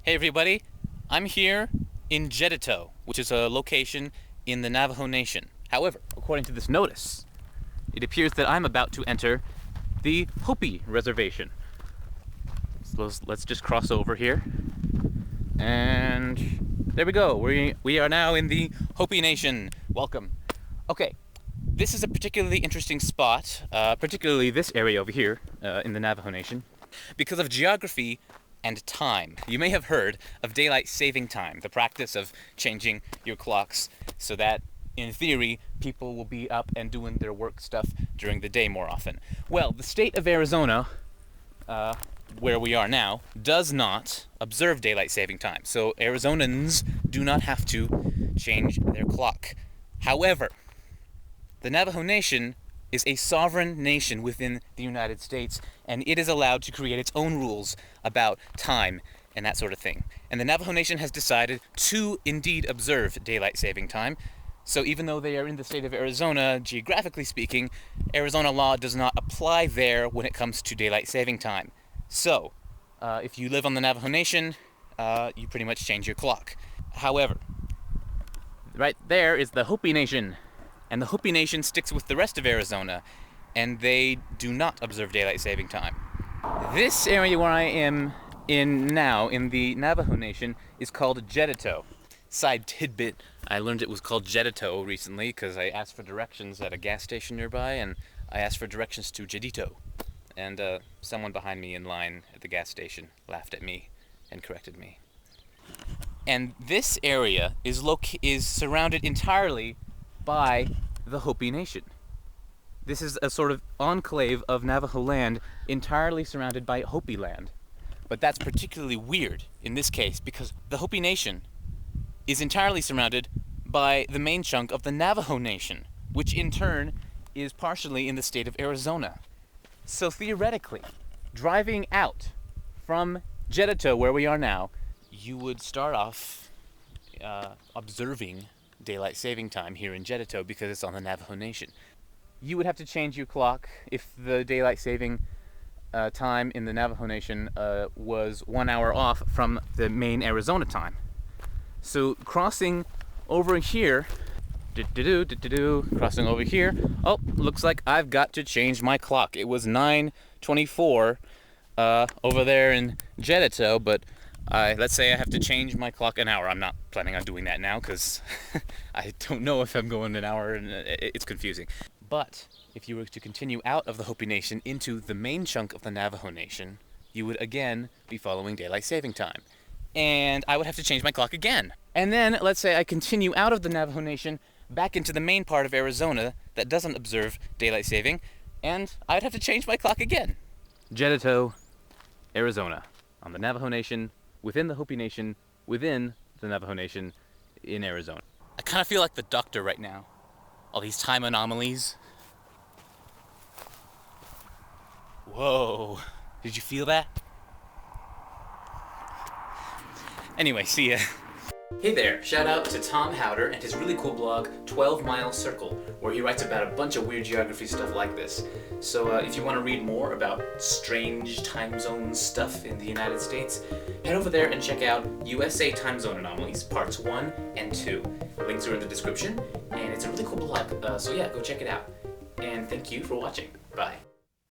Hey everybody, I'm here in Jedito, which is a location in the Navajo Nation. However, according to this notice, it appears that I'm about to enter the Hopi Reservation. So let's just cross over here. And there we go. We are now in the Hopi Nation. Welcome. Okay, this is a particularly interesting spot, particularly this area over here in the Navajo Nation, because of geography and time. You may have heard of daylight saving time, the practice of changing your clocks so that, in theory, people will be up and doing their work stuff during the day more often. Well, the state of Arizona, where we are now, does not observe daylight saving time. So Arizonans do not have to change their clock. However, the Navajo Nation is a sovereign nation within the United States, and it is allowed to create its own rules about time and that sort of thing. And the Navajo Nation has decided to indeed observe daylight saving time. So even though they are in the state of Arizona, geographically speaking, Arizona law does not apply there when it comes to daylight saving time. So, if you live on the Navajo Nation, you pretty much change your clock. However, right there is the Hopi Nation. And the Hopi Nation sticks with the rest of Arizona, and they do not observe daylight saving time. This area where I am in now, in the Navajo Nation, is called Jedito. Side tidbit, I learned it was called Jedito recently because I asked for directions at a gas station nearby, and I asked for directions to Jedito. And someone behind me in line at the gas station laughed at me and corrected me. And this area is surrounded entirely by the Hopi Nation. This is a sort of enclave of Navajo land entirely surrounded by Hopi land. But that's particularly weird in this case because the Hopi Nation is entirely surrounded by the main chunk of the Navajo Nation, which in turn is partially in the state of Arizona. So theoretically, driving out from Jedito, where we are now, you would start off observing daylight saving time here in Jedito because it's on the Navajo Nation. You would have to change your clock if the daylight saving time in the Navajo Nation was 1 hour off from the main Arizona time. So crossing over here, crossing over here, oh, looks like I've got to change my clock. It was 9:24 over there in Jedito, but let's say I have to change my clock an hour. I'm not planning on doing that now because I don't know if I'm going an hour and it's confusing. But if you were to continue out of the Hopi Nation into the main chunk of the Navajo Nation, you would again be following daylight saving time. And I would have to change my clock again. And then let's say I continue out of the Navajo Nation back into the main part of Arizona that doesn't observe daylight saving, and I'd have to change my clock again. Jedito, Arizona, on the Navajo Nation, within the Hopi Nation, within the Navajo Nation, in Arizona. I kind of feel like the Doctor right now. All these time anomalies. Whoa. Did you feel that? Anyway, see ya. Hey there, shout out to Tom Howder and his really cool blog, 12 Mile Circle, where he writes about a bunch of weird geography stuff like this. So if you want to read more about strange time zone stuff in the United States, head over there and check out USA Time Zone Anomalies, Parts 1 and 2. Links are in the description, and it's a really cool blog, so yeah, go check it out. And thank you for watching. Bye.